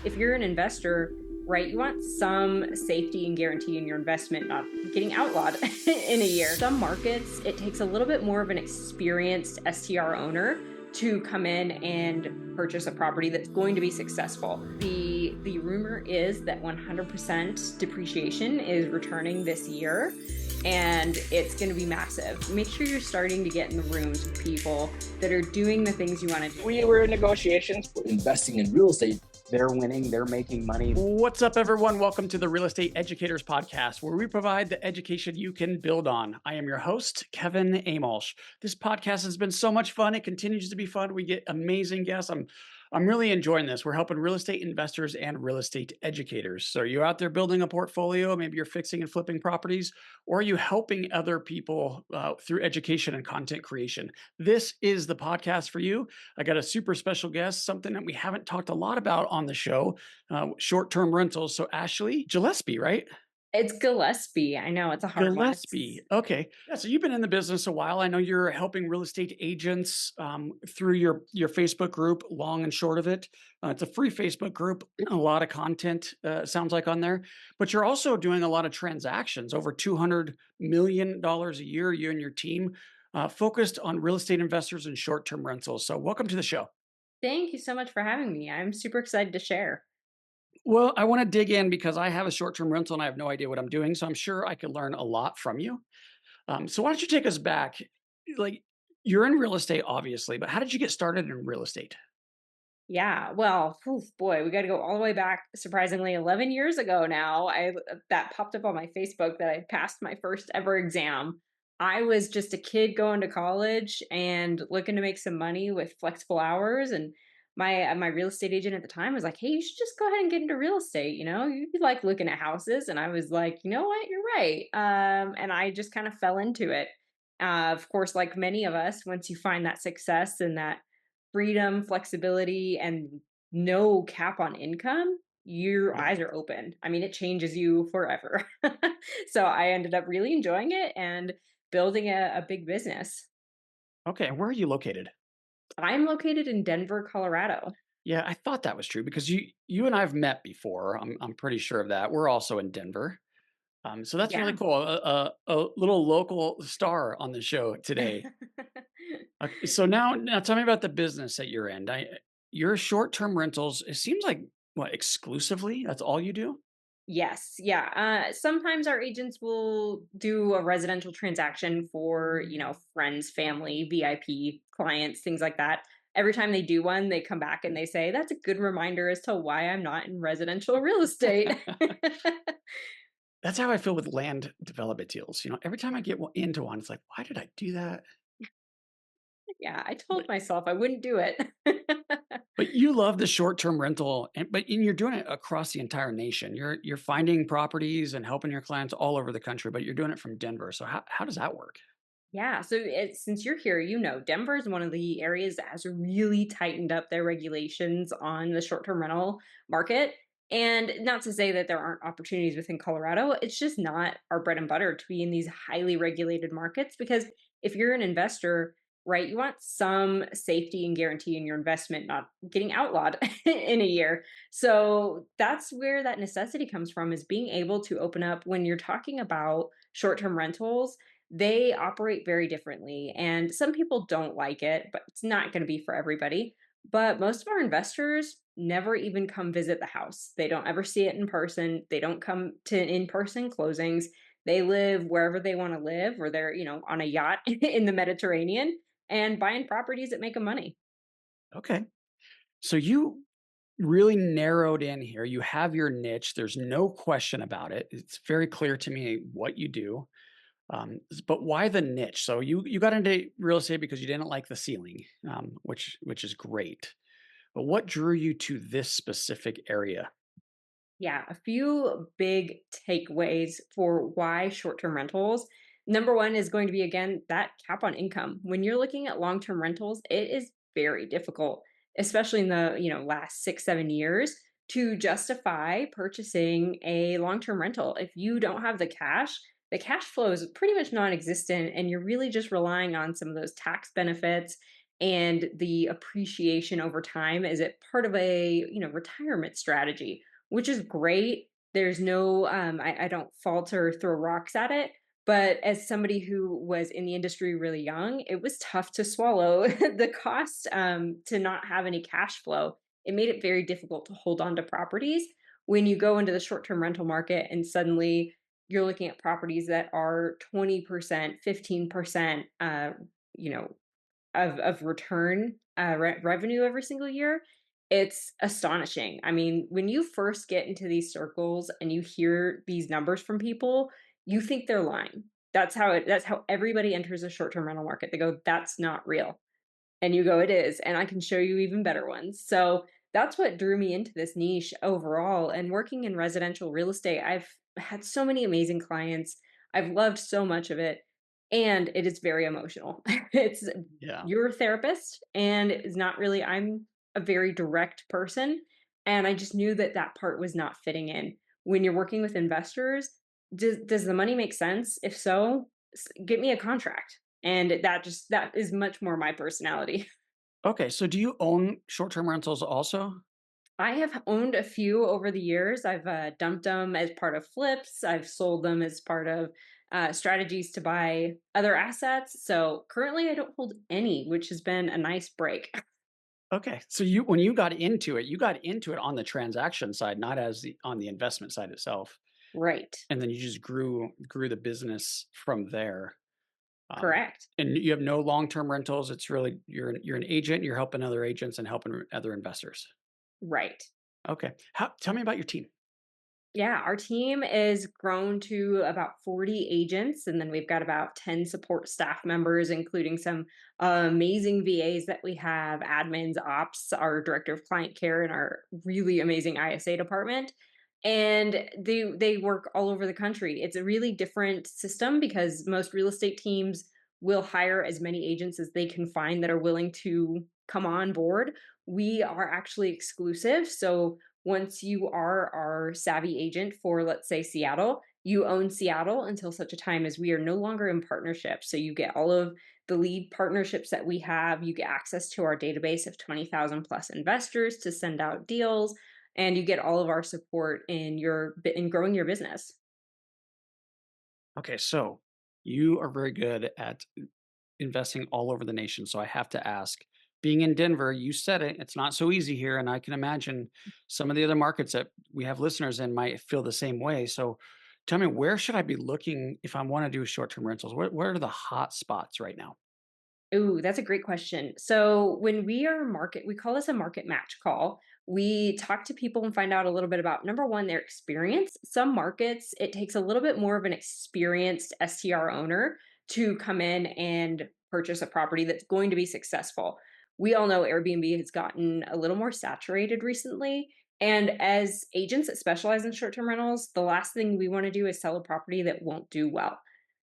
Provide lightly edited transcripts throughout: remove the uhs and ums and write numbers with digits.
if you're an investor, right, you want some safety and guarantee in your investment, not getting outlawed in a year. Some markets, it takes a little bit more of an experienced STR owner to come in and purchase a property that's going to be successful. The rumor is that 100% depreciation is returning this year, and it's going to be massive. Make sure you're starting to get in the rooms with people that are doing the things you want to do. We were in negotiations. Investing in real estate, they're winning, they're making money. What's up, everyone? Welcome to the Real Estate Educators Podcast, where we provide the education you can build on. I am your host, Kevin Amolsch. This podcast has been so much fun. It continues to be fun. We get amazing guests. I'm really enjoying this. We're helping real estate investors and real estate educators. So you're out there building a portfolio, maybe you're fixing and flipping properties, or are you helping other people through education and content creation? This is the podcast for you. I got a super special guest, something that we haven't talked a lot about on the show, short-term rentals. So Ashleigh Gillespie, right? It's Gillespie. I know it's a hard Gillespie. Okay. Yeah. So you've been in the business a while. I know you're helping real estate agents through your Facebook group, long and short of it. It's a free Facebook group, a lot of content sounds like on there, but you're also doing a lot of transactions, over $200 million a year, you and your team, focused on real estate investors and short-term rentals. So welcome to the show. Thank you so much for having me. I'm super excited to share. Well, I want to dig in because I have a short-term rental and I have no idea what I'm doing. So I'm sure I could learn a lot from you. So why don't you take us back? Like, you're in real estate, obviously, but how did you get started in real estate? Yeah, well, oof, boy, we got to go all the way back, surprisingly, 11 years ago now. That popped up on my Facebook that I passed my first ever exam. I was just a kid going to college and looking to make some money with flexible hours, and my real estate agent at the time was like, "Hey, you should just go ahead and get into real estate. You know, you like looking at houses." And I was like, "You know what? You're right." And I just kind of fell into it. Of course, like many of us, once you find that success and that freedom, flexibility, and no cap on income, your Yeah. eyes are open. I mean, it changes you forever. So I ended up really enjoying it and building a big business. Okay. And where are you located? I'm located in Denver, Colorado. Yeah, I thought that was true because you and I've met before. I'm pretty sure of that. We're also in Denver. So that's really Yeah. cool. A little local star on the show today. So now tell me about the business that you're in. Your short-term rentals, it seems like what, exclusively? That's all you do? Yes, yeah. Sometimes our agents will do a residential transaction for, friends, family, VIP clients, things like that. Every time they do one, they come back and they say, "That's a good reminder as to why I'm not in residential real estate." That's how I feel with land development deals. Every time I get into one, it's like, why did I do that? Yeah, I But, told myself I wouldn't do it. but you love the short-term rental, and you're doing it across the entire nation. You're finding properties and helping your clients all over the country, but you're doing it from Denver. So how does that work? Yeah, so since you're here, Denver is one of the areas that has really tightened up their regulations on the short-term rental market. And not to say that there aren't opportunities within Colorado, it's just not our bread and butter to be in these highly regulated markets because if you're an investor, right, you want some safety and guarantee in your investment, not getting outlawed in a year. So that's where that necessity comes from is being able to open up when you're talking about short-term rentals. They operate very differently, and some people don't like it, but it's not going to be for everybody. But most of our investors never even come visit the house. They don't ever see it in person. They don't come to in-person closings. They live wherever they want to live, or they're, on a yacht in the Mediterranean and buying properties that make them money. Okay. So you really narrowed in here. You have your niche. There's no question about it. It's very clear to me what you do. But why the niche? So you got into real estate because you didn't like the ceiling, which is great. But what drew you to this specific area? Yeah, a few big takeaways for why short-term rentals. Number one is going to be, again, that cap on income. When you're looking at long-term rentals, it is very difficult, especially in the, last 6, 7 years to justify purchasing a long-term rental. If you don't have the cash flow is pretty much non-existent, and you're really just relying on some of those tax benefits and the appreciation over time is it part of a retirement strategy, which is great. There's no I don't falter or throw rocks at it, but as somebody who was in the industry really young, it was tough to swallow the cost to not have any cash flow. It made it very difficult to hold on to properties when you go into the short-term rental market and suddenly you're looking at properties that are 20%, 15%, you know, of return revenue every single year. It's astonishing. I mean, when you first get into these circles and you hear these numbers from people, you think they're lying. That's how everybody enters a short-term rental market. They go, that's not real. And you go, it is. And I can show you even better ones. So that's what drew me into this niche overall. And working in residential real estate, I've had so many amazing clients. I've loved so much of it. And it is very emotional. It's Yeah. you're a therapist, and it's not really, I'm a very direct person. And I just knew that that part was not fitting in. When you're working with investors, does the money make sense? If so, get me a contract. And that is much more my personality. Okay. So do you own short-term rentals also? I have owned a few over the years. I've dumped them as part of flips. I've sold them as part of strategies to buy other assets. So currently, I don't hold any, which has been a nice break. Okay. So when you got into it on the transaction side, not on the investment side itself. Right. And then you just grew the business from there. Um, Correct. and you have no long-term rentals. It's really you're an agent, you're helping other agents and helping other investors. Right. Okay. Tell me about your team. Yeah, our team is grown to about 40 agents, and then we've got about 10 support staff members, including some amazing VAs that we have, admins, ops, our director of client care, and our really amazing ISA department. And they work all over the country. It's a really different system because most real estate teams will hire as many agents as they can find that are willing to come on board. We are actually exclusive, so once you are our savvy agent for, let's say, Seattle, you own Seattle until such a time as we are no longer in partnership. So you get all of the lead partnerships that we have. You get access to our database of 20,000 plus investors to send out deals, and you get all of our support in growing your business. Okay, so you are very good at investing all over the nation. So I have to ask, being in Denver, you said it, it's not so easy here. And I can imagine some of the other markets that we have listeners in might feel the same way. So tell me, where should I be looking if I want to do short term rentals? Where are the hot spots right now? Ooh, that's a great question. So when we call this a market match call. We talk to people and find out a little bit about number one, their experience. Some markets, it takes a little bit more of an experienced STR owner to come in and purchase a property that's going to be successful. We all know Airbnb has gotten a little more saturated recently. And as agents that specialize in short term rentals, the last thing we want to do is sell a property that won't do well.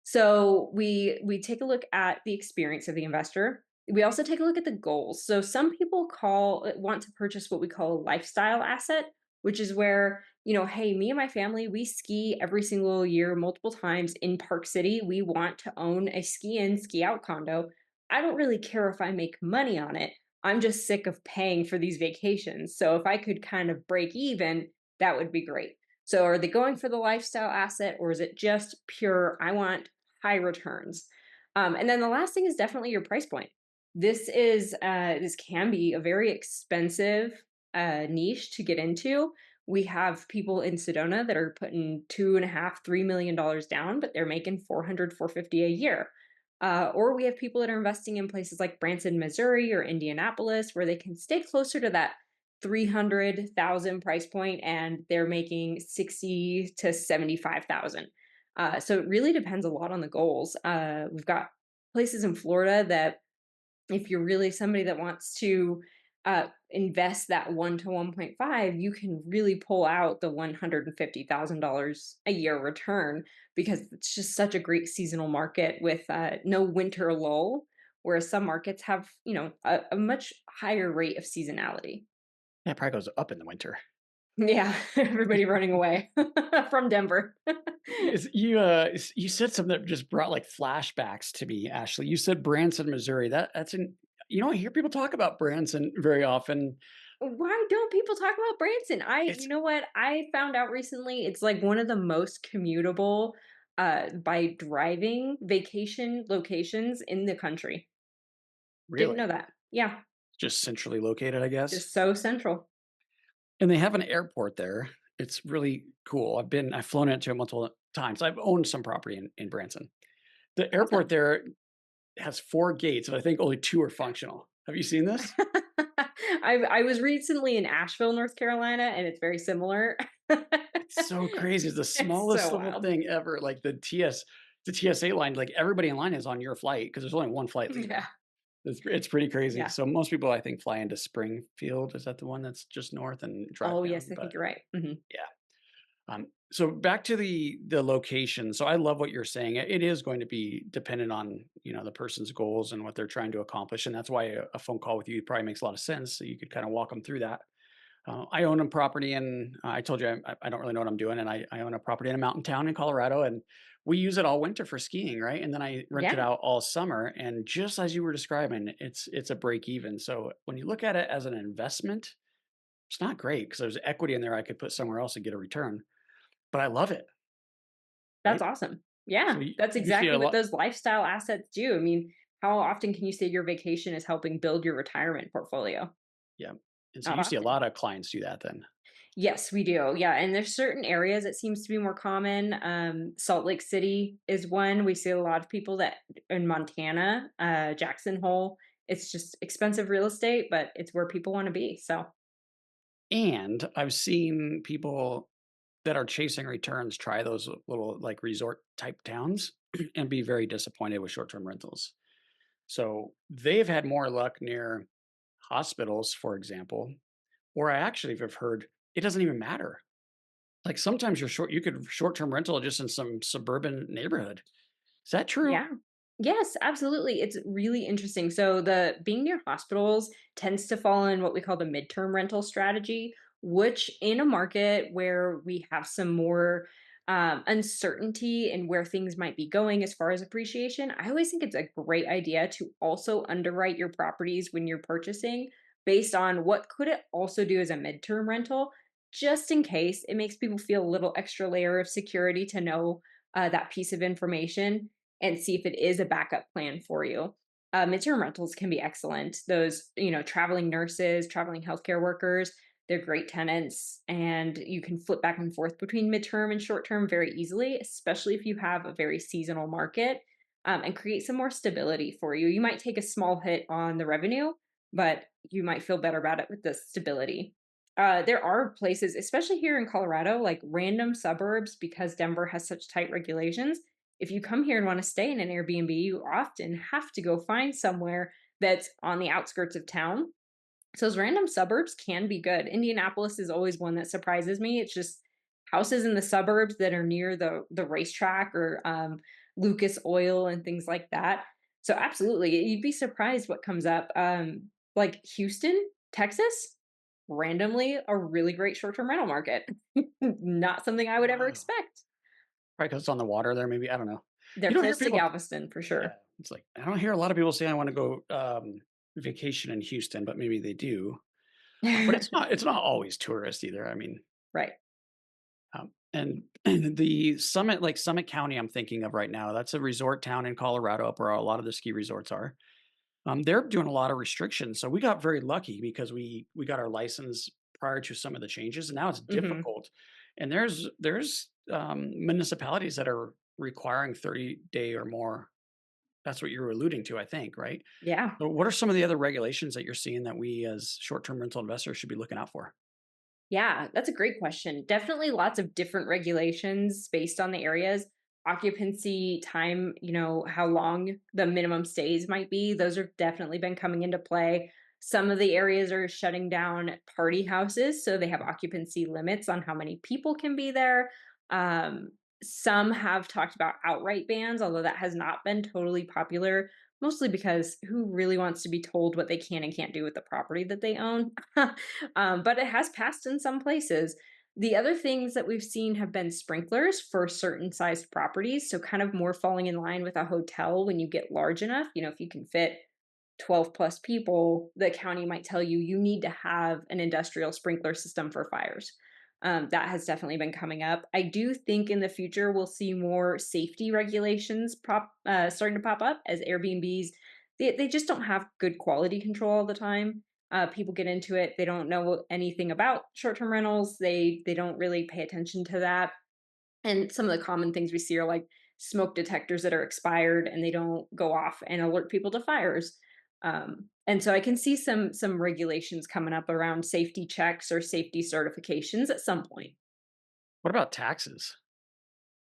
So we take a look at the experience of the investor. We also take a look at the goals. So some people want to purchase what we call a lifestyle asset, which is where, hey, me and my family, we ski every single year, multiple times in Park City. We want to own a ski in, ski out condo. I don't really care if I make money on it. I'm just sick of paying for these vacations. So if I could kind of break even, that would be great. So are they going for the lifestyle asset, or is it just pure, I want high returns? And then the last thing is definitely your price point. This can be a very expensive niche to get into. We have people in Sedona that are putting 2.5, $3 million down, but they're making 400, 450 a year. Or we have people that are investing in places like Branson, Missouri, or Indianapolis, where they can stay closer to that 300,000 price point, and they're making 60 to 75,000. So it really depends a lot on the goals. We've got places in Florida that, if you're really somebody that wants to invest that 1 to 1.5, you can really pull out the $150,000 a year return, because it's just such a great seasonal market with no winter lull, whereas some markets have, a much higher rate of seasonality. Yeah, it probably goes up in the winter. Yeah, everybody running away from Denver. You said something that just brought like flashbacks to me, Ashley. You said Branson, Missouri. That's in. I hear people talk about Branson very often. Why don't people talk about Branson? You It's know what? I found out recently it's like one of the most commutable by driving vacation locations in the country. Didn't know really that. Yeah, just centrally located, I guess. just so central. And they have an airport there. It's really cool. I've flown into it multiple times. I've owned some property in Branson. The airport Awesome. there has 4 gates, but I think only 2 are functional. Have you seen this? I was recently in Asheville, North Carolina, and it's very similar. It's so crazy. It's the It's smallest so little wild. thing ever. Like the TSA line, like everybody in line is on your flight because there's only one flight Yeah. leaving. It's pretty crazy. Yeah. So most people, I think, fly into Springfield. Is that the one that's just north and drive Oh, down? yes, I But think you're right. Mhm. yeah. So back to the location. So I love what you're saying. It is going to be dependent on the person's goals and what they're trying to accomplish, and that's why a phone call with you probably makes a lot of sense. So you could kind of walk them through that. I own a property in. I told you I don't really know what I'm doing, and I own a property in a mountain town in Colorado, and we use it all winter for skiing, right? And then I rent it Yeah, out all summer. And just as you were describing, it's a break even. So when you look at it as an investment, it's not great because there's equity in there I could put somewhere else and get a return. But I love it, that's right? awesome. So Yeah, that's you see exactly a what lot, those lifestyle assets do. I mean, how often can you say your vacation is helping build your retirement portfolio? yeah. And so Not you see a often. lot of clients do that then. Yes, we do. Yeah, and there's certain areas it seems to be more common. Salt Lake City is one. We see a lot of people that in Montana, Jackson Hole. It's just expensive real estate, but it's where people want to be. So, And I've seen people that are chasing returns try those little like resort type towns and be very disappointed with short term rentals. So they've had more luck near hospitals, for example, or I actually have heard it doesn't even matter. Like sometimes you could short term rental just in some suburban neighborhood. Is that true? yeah. Yes, absolutely. It's really interesting. So the being near hospitals tends to fall in what we call the midterm rental strategy, which in a market where we have some more uncertainty in where things might be going as far as appreciation, I always think it's a great idea to also underwrite your properties when you're purchasing based on what could it also do as a midterm rental, just in case it makes people feel a little extra layer of security to know that piece of information and see if it is a backup plan for you. Midterm rentals can be excellent. Those, traveling nurses, traveling healthcare workers, they're great tenants, and you can flip back and forth between midterm and short term very easily, especially if you have a very seasonal market, and create some more stability for you. You might take a small hit on the revenue, but you might feel better about it with the stability. There are places, especially here in Colorado, like random suburbs, because Denver has such tight regulations. If you come here and want to stay in an Airbnb, you often have to go find somewhere that's on the outskirts of town. So those random suburbs can be good. Indianapolis is always one that surprises me. It's just houses in the suburbs that are near the racetrack or Lucas Oil and things like that. So absolutely, you'd be surprised what comes up. Like Houston, Texas, randomly a really great short-term rental market. Not something I would ever Wow. expect. Probably because it's on the water there, maybe. I don't know. They're You don't hear close to people. Galveston for Yeah. sure. It's like I don't hear a lot of people say I want to go vacation in Houston, but maybe they do. But it's not always tourist either. I mean, Right. and the Summit, like Summit County, I'm thinking of right now. That's a resort town in Colorado, up where a lot of the ski resorts are. They're doing a lot of restrictions, so we got very lucky because we got our license prior to some of the changes, and now it's Mhm. difficult. And there's municipalities that are requiring 30-day or more. That's what you're alluding to, I think, right? Yeah. So what are some of the other regulations that you're seeing that we as short-term rental investors should be looking out for? Yeah, that's a great question. Definitely lots of different regulations based on the areas. Occupancy, time, how long the minimum stays might be. Those have definitely been coming into play. Some of the areas are shutting down party houses, so they have occupancy limits on how many people can be there. Um, some have talked about outright bans, although that has not been totally popular, mostly because who really wants to be told what they can and can't do with the property that they own? But it has passed in some places. The other things that we've seen have been sprinklers for certain sized properties. So, kind of more falling in line with a hotel when you get large enough. If you can fit 12 plus people, the county might tell you you need to have an industrial sprinkler system for fires. That has definitely been coming up. I do think in the future we'll see more safety regulations starting to pop up as Airbnbs. They just don't have good quality control all the time. People get into it. They don't know anything about short-term rentals. They don't really pay attention to that. And some of the common things we see are like smoke detectors that are expired and they don't go off and alert people to fires. And so I can see some regulations coming up around safety checks or safety certifications at some point. What about taxes?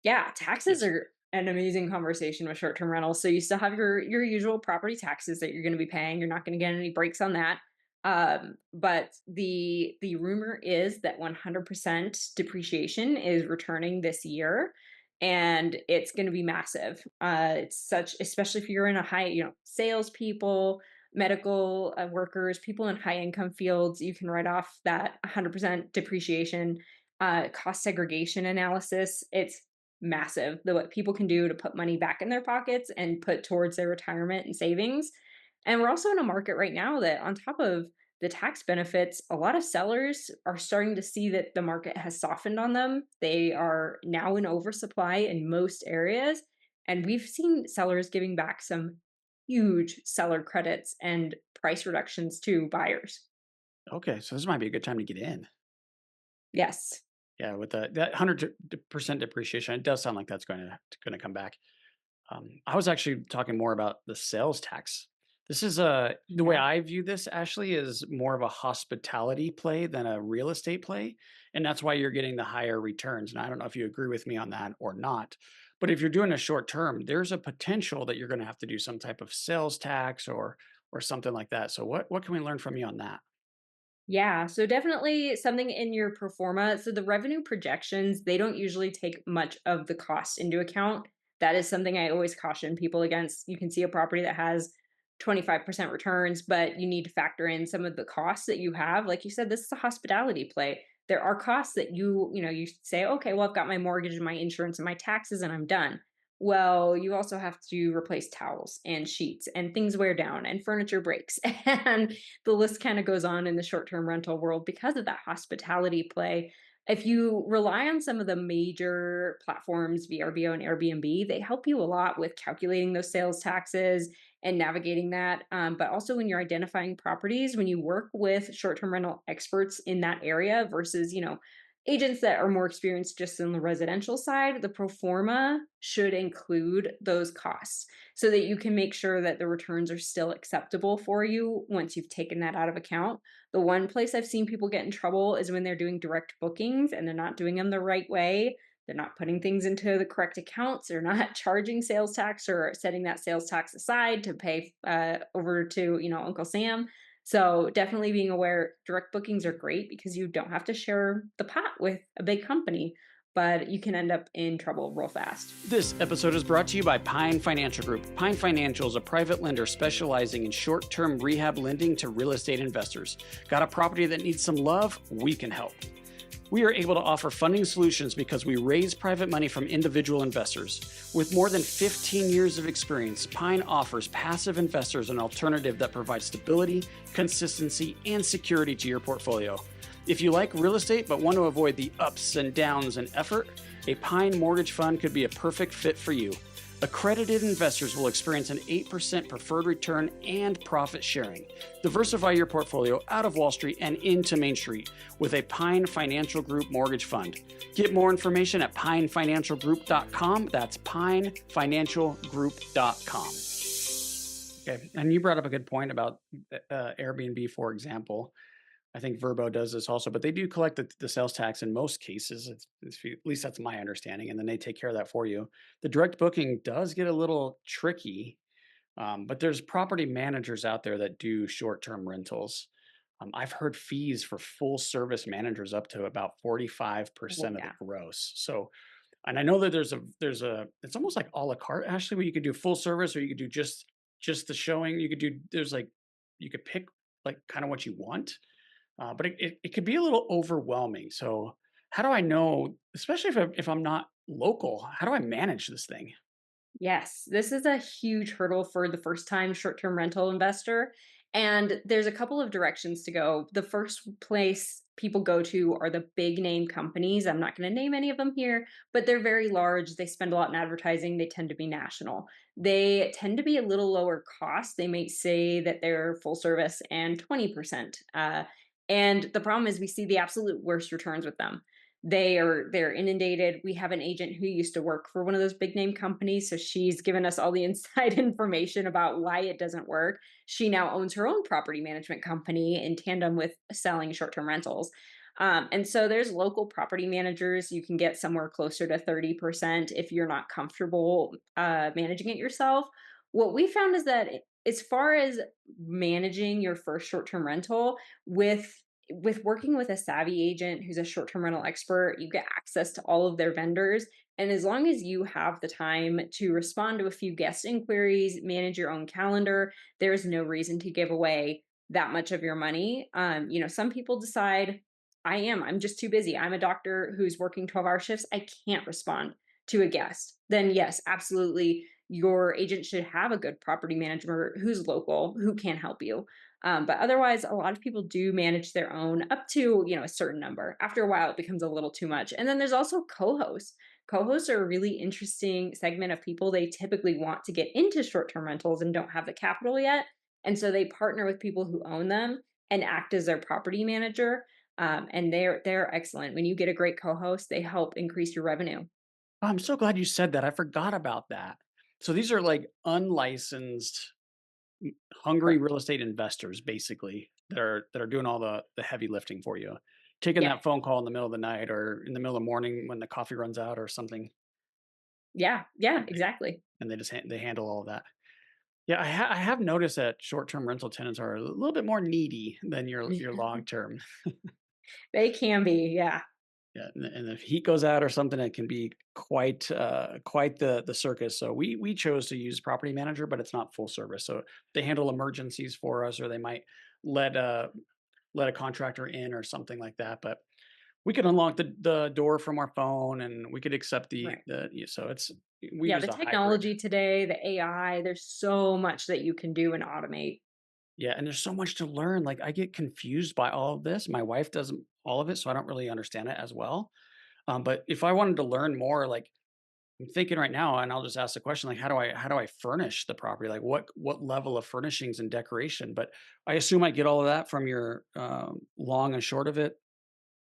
Yeah, taxes Yes. are an amazing conversation with short-term rentals. So you still have your usual property taxes that you're going to be paying. You're not going to get any breaks on that. But the rumor is that 100% depreciation is returning this year, and it's going to be massive. It's such, especially if you're in a high, salespeople, medical workers, people in high income fields, you can write off that 100% depreciation. Cost segregation analysis. It's massive. What people can do to put money back in their pockets and put towards their retirement and savings. And we're also in a market right now that, on top of the tax benefits, a lot of sellers are starting to see that the market has softened on them. They are now in oversupply in most areas. And we've seen sellers giving back some huge seller credits and price reductions to buyers. Okay, so this might be a good time to get in. Yes. Yeah, with that 100% depreciation, it does sound like that's going to come back. I was actually talking more about the sales tax. This is the way Yeah. I view this, Ashley, is more of a hospitality play than a real estate play, and that's why you're getting the higher returns. And I don't know if you agree with me on that or not, but if you're doing a short term, there's a potential that you're going to have to do some type of sales tax or something like that. So what can we learn from you on that? Yeah, so definitely something in your pro forma. So the revenue projections, they don't usually take much of the cost into account. That is something I always caution people against. You can see a property that has 25% returns, but you need to factor in some of the costs that you have. Like you said, this is a hospitality play. There are costs that you say, okay, well, I've got my mortgage and my insurance and my taxes and I'm done. Well, you also have to replace towels and sheets and things wear down and furniture breaks. And the list kind of goes on in the short-term rental world because of that hospitality play. If you rely on some of the major platforms, VRBO and Airbnb, they help you a lot with calculating those sales taxes and navigating that. But also when you're identifying properties, when you work with short-term rental experts in that area versus, agents that are more experienced just in the residential side, the pro forma should include those costs so that you can make sure that the returns are still acceptable for you once you've taken that out of account. The one place I've seen people get in trouble is when they're doing direct bookings and they're not doing them the right way. They're not putting things into the correct accounts. They're not charging sales tax or setting that sales tax aside to pay over to Uncle Sam. So definitely being aware, direct bookings are great because you don't have to share the pot with a big company, but you can end up in trouble real fast. This episode is brought to you by Pine Financial Group. Pine Financial is a private lender specializing in short-term rehab lending to real estate investors. Got a property that needs some love? We can help. We are able to offer funding solutions because we raise private money from individual investors. With more than 15 years of experience, Pine offers passive investors an alternative that provides stability, consistency, and security to your portfolio. If you like real estate but want to avoid the ups and downs and effort, a Pine mortgage fund could be a perfect fit for you. Accredited investors will experience an 8% preferred return and profit sharing. Diversify your portfolio out of Wall Street and into Main Street with a Pine Financial Group mortgage fund. Get more information at pinefinancialgroup.com. That's pinefinancialgroup.com. Okay, and you brought up a good point about Airbnb, for example. I think Verbo does this also, but they do collect the sales tax in most cases. At least that's my understanding, and then they take care of that for you. The direct booking does get a little tricky, but there's property managers out there that do short-term rentals. I've heard fees for full service managers up to about Well, 45% of the yeah. gross. So, and I know that there's a it's almost like a la carte actually, where you could do full service or you could do just the showing. You could do there's like you could pick like kind of what you want, but it could be a little overwhelming. So how do I know, especially if I'm not local, how do I manage this thing? Yes, this is a huge hurdle for the first time short term rental investor. And there's a couple of directions to go. The first place people go to are the big name companies. I'm not going to name any of them here, but they're very large. They spend a lot in advertising. They tend to be national. They tend to be a little lower cost. They may say that they're full service and 20%. And the problem is we see the absolute worst returns with them. They're inundated. We have an agent who used to work for one of those big name companies, so she's given us all the inside information about why it doesn't work. She now owns her own property management company in tandem with selling short-term rentals. And so there's local property managers. You can get somewhere closer to 30% if you're not comfortable managing it yourself. What we found is that as far as managing your first short-term rental, with working with a savvy agent who's a short-term rental expert, you get access to all of their vendors. And as long as you have the time to respond to a few guest inquiries, manage your own calendar, there's no reason to give away that much of your money. Some people decide, I'm just too busy. I'm a doctor who's working 12-hour shifts. I can't respond to a guest. Then, yes, absolutely. Your agent should have a good property manager who's local, who can help you. But otherwise, a lot of people do manage their own up to, a certain number. After a while, it becomes a little too much. And then there's also co-hosts. Co-hosts are a really interesting segment of people. They typically want to get into short-term rentals and don't have the capital yet. And so they partner with people who own them and act as their property manager. And they're excellent. When you get a great co-host, they help increase your revenue. Oh, I'm so glad you said that. I forgot about that. So these are like unlicensed, hungry Correct. real estate investors, basically, that are doing all the heavy lifting for you, taking Yeah. that phone call in the middle of the night or in the middle of the morning when the coffee runs out or something, Yeah. Yeah. Exactly. and they just they handle all of that. Yeah, I have noticed that short-term rental tenants are a little bit more needy than your long-term. They can be. Yeah. Yeah, and if heat goes out or something, it can be quite the circus. So we chose to use property manager, but it's not full service. So they handle emergencies for us, or they might let a let a contractor in or something like that. But we could unlock the door from our phone, and we could accept Right. so it's we Yeah, use the a hybrid. technology today, the AI, there's so much that you can do and automate. Yeah, and there's so much to learn. Like I get confused by all of this. My wife doesn't all of it, so I don't really understand it as well. But if I wanted to learn more, like I'm thinking right now, and I'll just ask the question, like, how do I furnish the property? Like, what level of furnishings and decoration? But I assume I get all of that from your long and short of it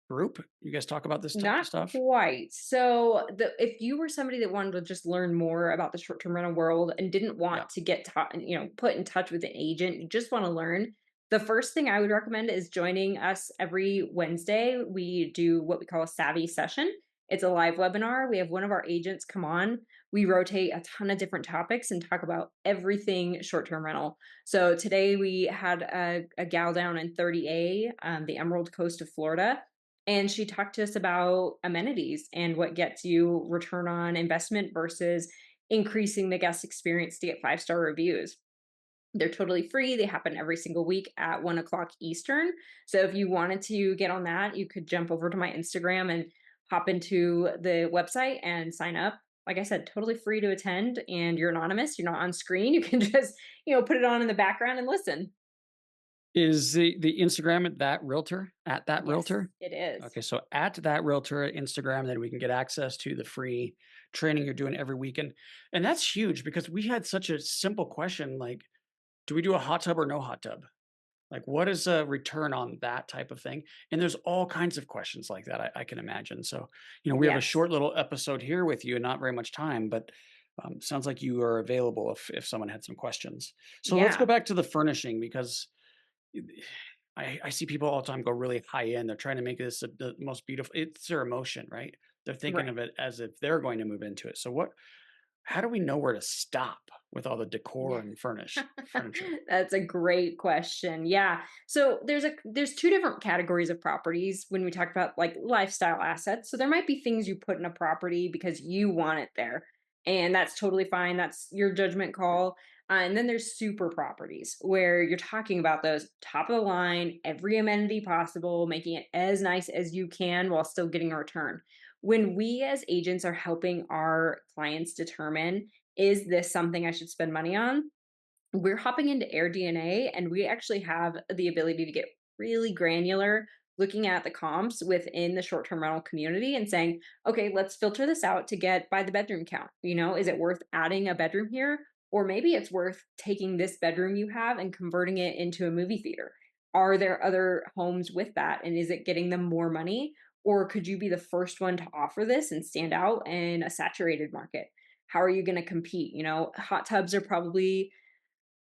group. You guys talk about this type of Not stuff. quite. So, if you were somebody that wanted to just learn more about the short-term rental world and didn't Yeah. want to get taught, put in touch with an agent, you just want to learn, the first thing I would recommend is joining us every Wednesday. We do what we call a savvy session. It's a live webinar. We have one of our agents come on. We rotate a ton of different topics and talk about everything short-term rental. So today we had a gal down in 30A, the Emerald Coast of Florida, and she talked to us about amenities and what gets you return on investment versus increasing the guest experience to get 5-star reviews. They're totally free. They happen every single week at 1 o'clock Eastern. So if you wanted to get on that, you could jump over to my Instagram and hop into the website and sign up. Like I said, totally free to attend, and you're anonymous. You're not on screen. You can just, put it on in the background and listen. Is the Instagram at that Yes, realtor? it is. Okay, so at that realtor at Instagram, then we can get access to the free training you're doing every week, and that's huge because we had such a simple question like, do we do a hot tub or no hot tub? Like, what is a return on that type of thing? And there's all kinds of questions like that I can imagine. So, we have a Yes. short little episode here with you, and not very much time, but sounds like you are available if someone had some questions. So let's go Yeah. back to the furnishing because I see people all the time go really high end. They're trying to make this the most beautiful. It's their emotion, right? They're thinking Right. of it as if they're going to move into it. So how do we know where to stop with all the decor and furniture? That's a great question. Yeah. So there's two different categories of properties when we talk about like lifestyle assets. So there might be things you put in a property because you want it there. And that's totally fine. That's your judgment call. And then there's super properties where you're talking about those top of the line, every amenity possible, making it as nice as you can while still getting a return. When we as agents are helping our clients determine is this something I should spend money on? We're hopping into AirDNA, and we actually have the ability to get really granular looking at the comps within the short-term rental community and saying, okay, let's filter this out to get by the bedroom count. Is it worth adding a bedroom here? Or maybe it's worth taking this bedroom you have and converting it into a movie theater. Are there other homes with that? And is it getting them more money? Or could you be the first one to offer this and stand out in a saturated market? How are you going to compete? Hot tubs are probably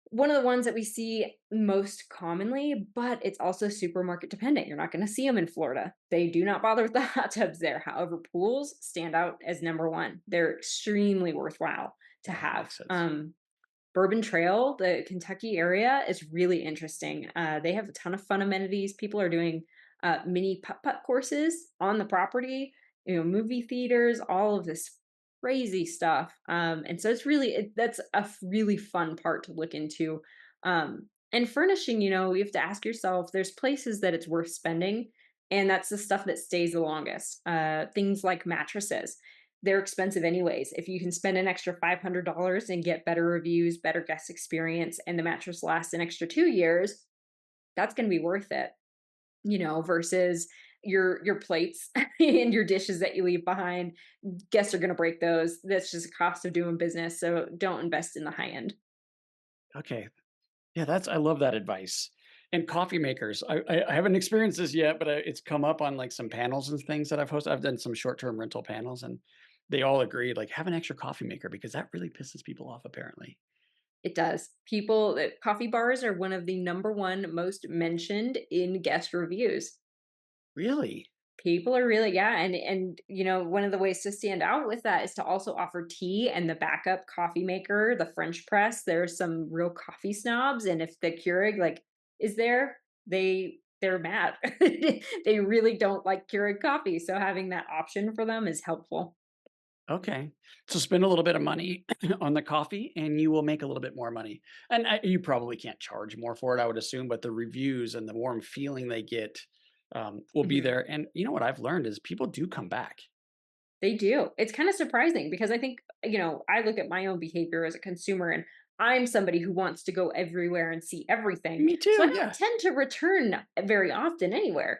one of the ones that we see most commonly, but it's also supermarket dependent. You're not going to see them in Florida. They do not bother with the hot tubs there. However, pools stand out as number one. They're extremely worthwhile to Yeah, that have. makes sense. Bourbon Trail, the Kentucky area, is really interesting. They have a ton of fun amenities. People are doing mini putt-putt courses on the property, movie theaters, all of this crazy stuff. And so that's a really fun part to look into. And furnishing, you have to ask yourself, there's places that it's worth spending, and that's the stuff that stays the longest. Things like mattresses, they're expensive anyways. If you can spend an extra $500 and get better reviews, better guest experience, and the mattress lasts an extra 2 years, that's going to be worth it, versus your plates and your dishes that you leave behind. Guests are going to break those. That's just a cost of doing business. So don't invest in the high end. Okay. Yeah, I love that advice. And coffee makers, I haven't experienced this yet, but it's come up on like some panels and things that I've hosted. I've done some short-term rental panels, and they all agreed like have an extra coffee maker because that really pisses people off apparently. It does. Coffee bars are one of the number one most mentioned in guest reviews. Really? People are really, yeah, and one of the ways to stand out with that is to also offer tea and the backup coffee maker, the French press. There's some real coffee snobs, and if the Keurig is there, they're mad. They really don't like Keurig coffee, so having that option for them is helpful. Okay. So spend a little bit of money on the coffee and you will make a little bit more money. And you probably can't charge more for it, I would assume, but the reviews and the warm feeling they get will be Mhm. there. And you know what I've learned is people do come back. They do. It's kind of surprising because I think, I look at my own behavior as a consumer, and I'm somebody who wants to go everywhere and see everything. Me So I too. don't Yeah. tend to return very often anywhere.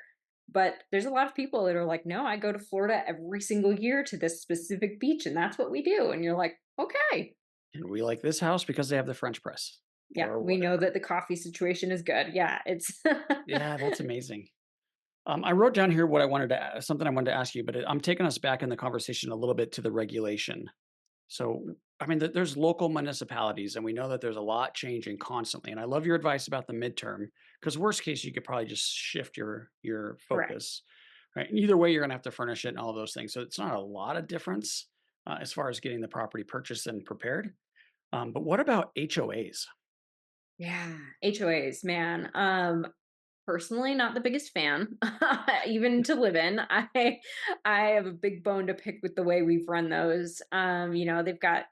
But there's a lot of people that are like, no, I go to Florida every single year to this specific beach, and that's what we do. And you're like, okay. And we like this house because they have the French press Yeah, or we know whatever. that the coffee situation is good. Yeah, it's Yeah, that's amazing. I wrote down here what I wanted something I wanted to ask you, but I'm taking us back in the conversation a little bit to the regulation. So, I mean, there's local municipalities, and we know that there's a lot changing constantly. And I love your advice about the midterm, because worst case, you could probably just shift your correct. focus, right? And either way, you're gonna have to furnish it and all of those things. So it's not a lot of difference as far as getting the property purchased and prepared. But what about HOAs? Yeah, HOAs, man. Personally, not the biggest fan, even to live in. I have a big bone to pick with the way we've run those. They've got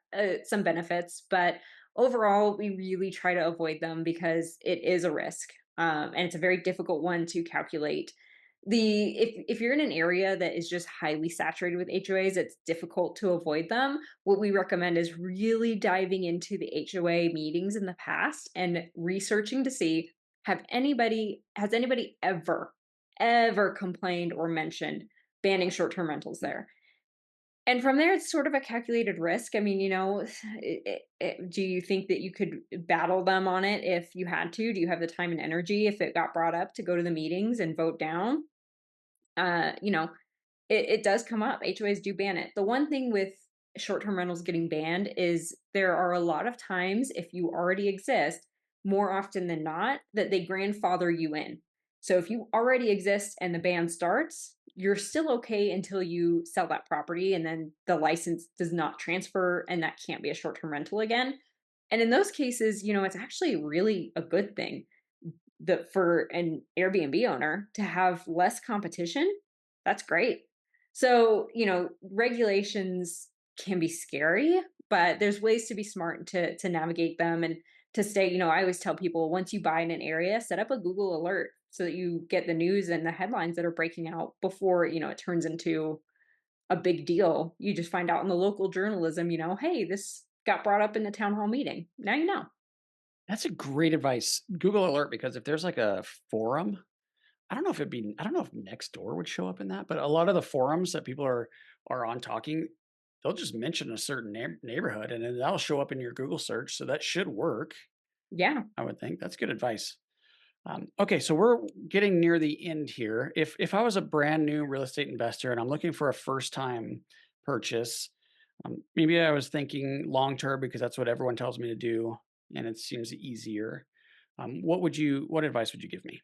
some benefits, but overall, we really try to avoid them because it is a risk, and it's a very difficult one to calculate. If you're in an area that is just highly saturated with HOAs, it's difficult to avoid them. What we recommend is really diving into the HOA meetings in the past and researching to see, has anybody ever complained or mentioned banning short-term rentals there? And from there, it's sort of a calculated risk. I mean, do you think that you could battle them on it if you had to? Do you have the time and energy if it got brought up to go to the meetings and vote down? Uh, you know, it does come up. HOAs do ban it. The one thing with short-term rentals getting banned is there are a lot of times, if you already exist, more often than not, that they grandfather you in. So if you already exist and the ban starts, you're still okay until you sell that property, and then the license does not transfer and that can't be a short-term rental again. And in those cases, it's actually really a good thing for an Airbnb owner to have less competition. That's great. So, regulations can be scary, but there's ways to be smart to navigate them and to stay, I always tell people, once you buy in an area, set up a Google alert so that you get the news and the headlines that are breaking out before, it turns into a big deal. You just find out in the local journalism, hey, this got brought up in the town hall meeting. Now you know. That's a great advice. Google Alert, because if there's like a forum, I don't know if Nextdoor would show up in that, but a lot of the forums that people are on talking, they'll just mention a certain neighborhood and then that'll show up in your Google search. So that should work, Yeah. I would think. That's good advice. Okay, so we're getting near the end here. If I was a brand new real estate investor and I'm looking for a first time purchase, maybe I was thinking long term because that's what everyone tells me to do, and it seems easier. What advice would you give me?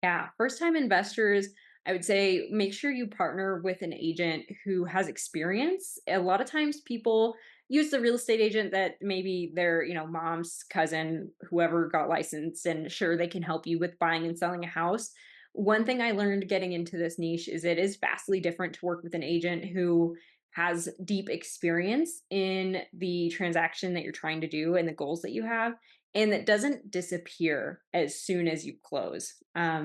Yeah, first time investors, I would say make sure you partner with an agent who has experience. A lot of times people use the real estate agent that maybe their, mom's cousin, whoever got licensed, and sure they can help you with buying and selling a house. One thing I learned getting into this niche is it is vastly different to work with an agent who has deep experience in the transaction that you're trying to do and the goals that you have, and that doesn't disappear as soon as you close,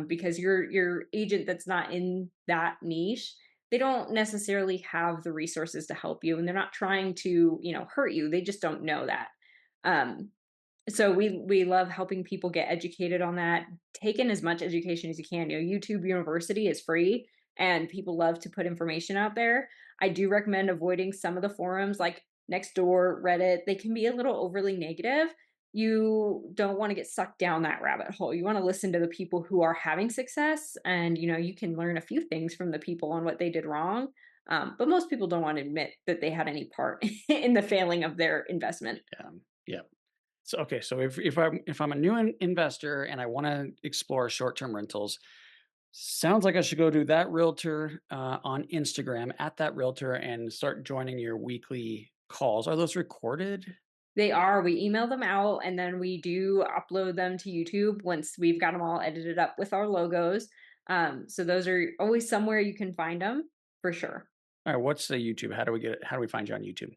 because your agent that's not in that niche, they don't necessarily have the resources to help you, and they're not trying to hurt you. They just don't know that. um, so we love helping people get educated on that. Take in as much education as you can. YouTube University is free, and people love to put information out there. I do recommend avoiding some of the forums like Nextdoor, Reddit. They can be a little overly negative. You don't want to get sucked down that rabbit hole. You want to listen to the people who are having success, and you can learn a few things from the people on what they did wrong. But most people don't want to admit that they had any part in the failing of their investment. Yeah. So okay, so if I'm a new investor and I want to explore short-term rentals, sounds like I should go to that realtor on Instagram at that realtor and start joining your weekly calls. Are those recorded? They are. We email them out and then we do upload them to YouTube once we've got them all edited up with our logos. So those are always somewhere you can find them for sure. All right, what's the YouTube? How do we get it? How do we find you on YouTube?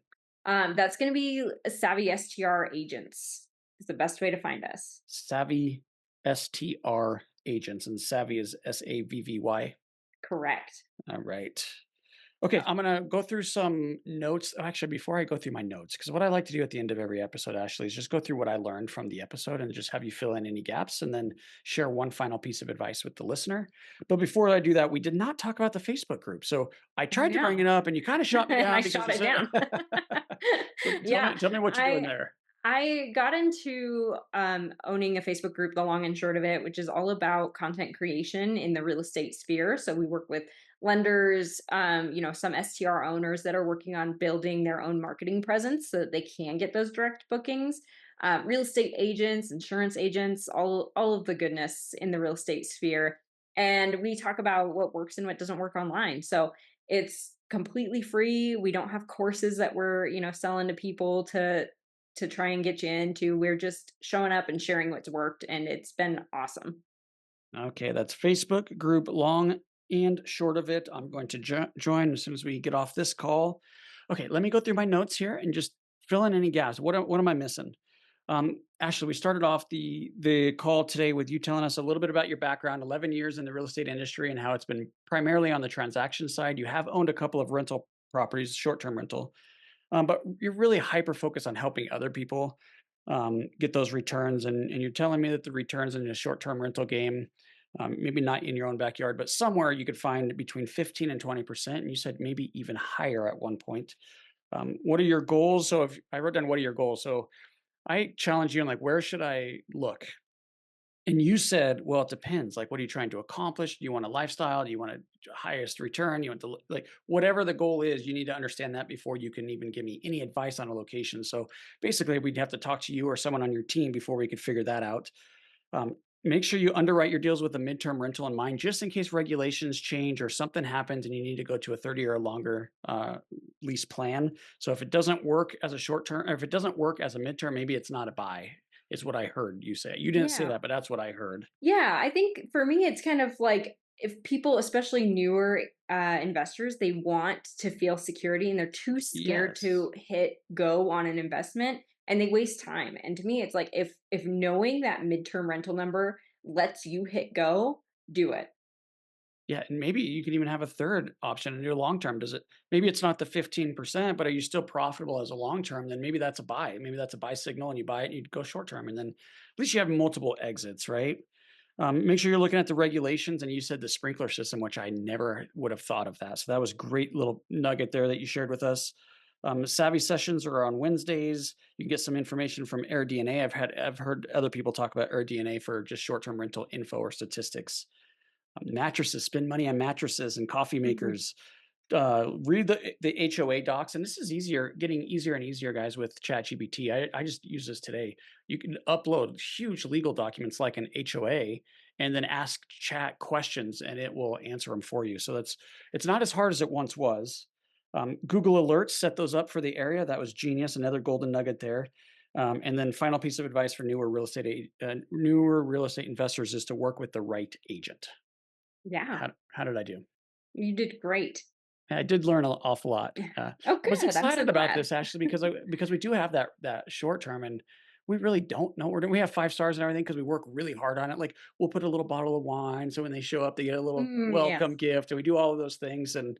That's going to be Savvy STR Agents is the best way to find us. Savvy STR agents, and Savvy is SAVVY. Correct. All right. Okay, I'm gonna go through some notes. Actually, before I go through my notes, because what I like to do at the end of every episode, Ashley, is just go through what I learned from the episode and just have you fill in any gaps and then share one final piece of advice with the listener. But before I do that, we did not talk about the Facebook group. So I I tried to bring know. it up and you kind of shot me down I because shot you it said, down. so Yeah. tell me what you're doing I there. I got into owning a Facebook group, the long and short of it, which is all about content creation in the real estate sphere. So we work with lenders, some STR owners that are working on building their own marketing presence so that they can get those direct bookings. Real estate agents, insurance agents, all of the goodness in the real estate sphere. And we talk about what works and what doesn't work online. So it's completely free. We don't have courses that we're selling to people to try and get you into. We're just showing up and sharing what's worked, and it's been awesome. Okay, that's Facebook group long and short of it. I'm going to join as soon as we get off this call. Okay, let me go through my notes here and just fill in any gaps. What am I missing? Ashley, we started off the call today with you telling us a little bit about your background, 11 years in the real estate industry and how it's been primarily on the transaction side. You have owned a couple of rental properties, short-term rental, but you're really hyper focused on helping other people get those returns. And you're telling me that the returns in a short-term rental game, maybe not in your own backyard, but somewhere you could find between 15 and 20%. And you said maybe even higher at one point. What are your goals? So if I wrote down, what are your goals? So I challenge you on like, where should I look? And you said, well, it depends. Like, what are you trying to accomplish? Do you want a lifestyle? Do you want a highest return? You want to like whatever the goal is, you need to understand that before you can even give me any advice on a location. So basically, we'd have to talk to you or someone on your team before we could figure that out. Make sure you underwrite your deals with a midterm rental in mind, just in case regulations change or something happens and you need to go to a 30 or longer lease plan. So if it doesn't work as a short term, or if it doesn't work as a midterm, maybe it's not a buy. Is what I heard you say. You didn't say Yeah. that, but that's what I heard. Yeah, I think for me, it's kind of like if people, especially newer investors, they want to feel security and they're too scared Yes. to hit go on an investment and they waste time. And to me, it's like if knowing that midterm rental number lets you hit go, do it. Yeah, and maybe you could even have a third option in your long term. Does it maybe it's not the 15%, but are you still profitable as a long term? Then maybe that's a buy. Maybe that's a buy signal and you buy it and you go short term. And then at least you have multiple exits, right? Make sure you're looking at the regulations. And you said the sprinkler system, which I never would have thought of that. So that was great little nugget there that you shared with us. Savvy sessions are on Wednesdays. You can get some information from AirDNA. I've heard other people talk about AirDNA for just short term rental info or statistics. Mattresses, spend money on mattresses and coffee makers. Read the HOA docs, and this is getting easier and easier, guys, with ChatGPT. I just use this today. You can upload huge legal documents like an HOA, and then ask Chat questions, and it will answer them for you. So it's not as hard as it once was. Google Alerts, set those up for the area. That was genius. Another golden nugget there. And then final piece of advice for newer real estate investors is to work with the right agent. Yeah, How did I do? you did great. I did learn an awful lot. Oh, I was good. I'm so excited about glad. this actually because we do have that short term, and we really don't know what we're doing. We have 5 stars and everything because we work really hard on it. Like we'll put a little bottle of wine, so when they show up, they get a little Yes. welcome gift, and we do all of those things, and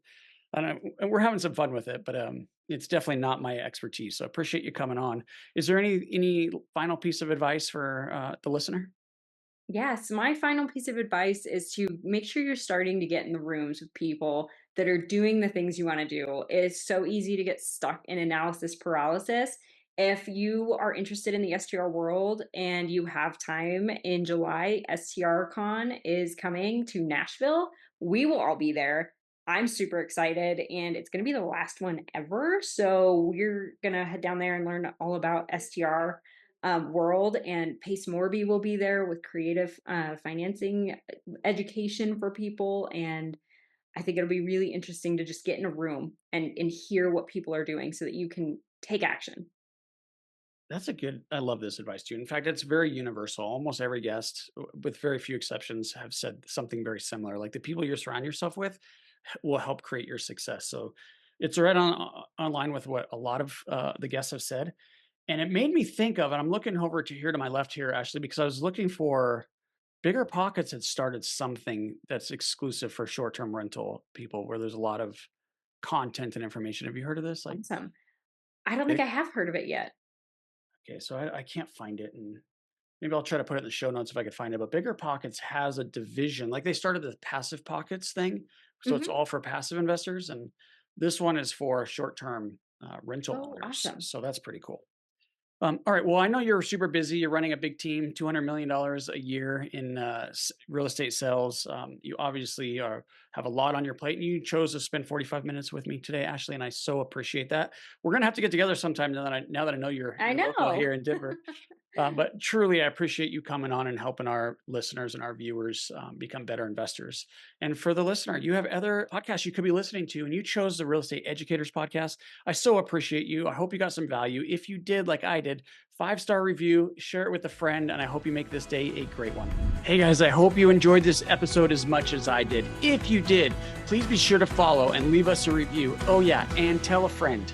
and we're having some fun with it. But it's definitely not my expertise. So I appreciate you coming on. Is there any final piece of advice for the listener? Yes, my final piece of advice is to make sure you're starting to get in the rooms with people that are doing the things you want to do. It's so easy to get stuck in analysis paralysis. If you are interested in the STR world and you have time in July, STR Con is coming to Nashville. We will all be there. I'm super excited, and it's going to be the last one ever. So we're going to head down there and learn all about STR world. And Pace Morby will be there with creative financing education for people. And I think it'll be really interesting to just get in a room and hear what people are doing so that you can take action. I love this advice too. In fact, it's very universal. Almost every guest, with very few exceptions, have said something very similar. Like the people you surround yourself with will help create your success. So it's right online with what a lot of the guests have said. And it made me think of, and I'm looking over to here to my left here, Ashley, because I was looking for Bigger Pockets had started something that's exclusive for short-term rental people where there's a lot of content and information. Have you heard of this? Like, Awesome. I don't think big, I have heard of it yet. okay, so I can't find it. And maybe I'll try to put it in the show notes if I could find it. But Bigger Pockets has a division, like they started the passive pockets thing. So it's Hmm. all for passive investors. And this one is for short-term rental Oh, owners. awesome. So that's pretty cool. All right. Well, I know you're super busy. You're running a big team, $200 million a year in real estate sales. You obviously have a lot on your plate, and you chose to spend 45 minutes with me today, Ashley, and I so appreciate that. We're gonna have to get together sometime now that I know I you're local know. here in Denver. But truly, I appreciate you coming on and helping our listeners and our viewers become better investors. And for the listener, you have other podcasts you could be listening to, and you chose the Real Estate Educators podcast. I so appreciate you. I hope you got some value. If you did, like I did, 5-star review, share it with a friend, and I hope you make this day a great one. Hey guys, I hope you enjoyed this episode as much as I did. If you did, please be sure to follow and leave us a review. Oh yeah, and tell a friend.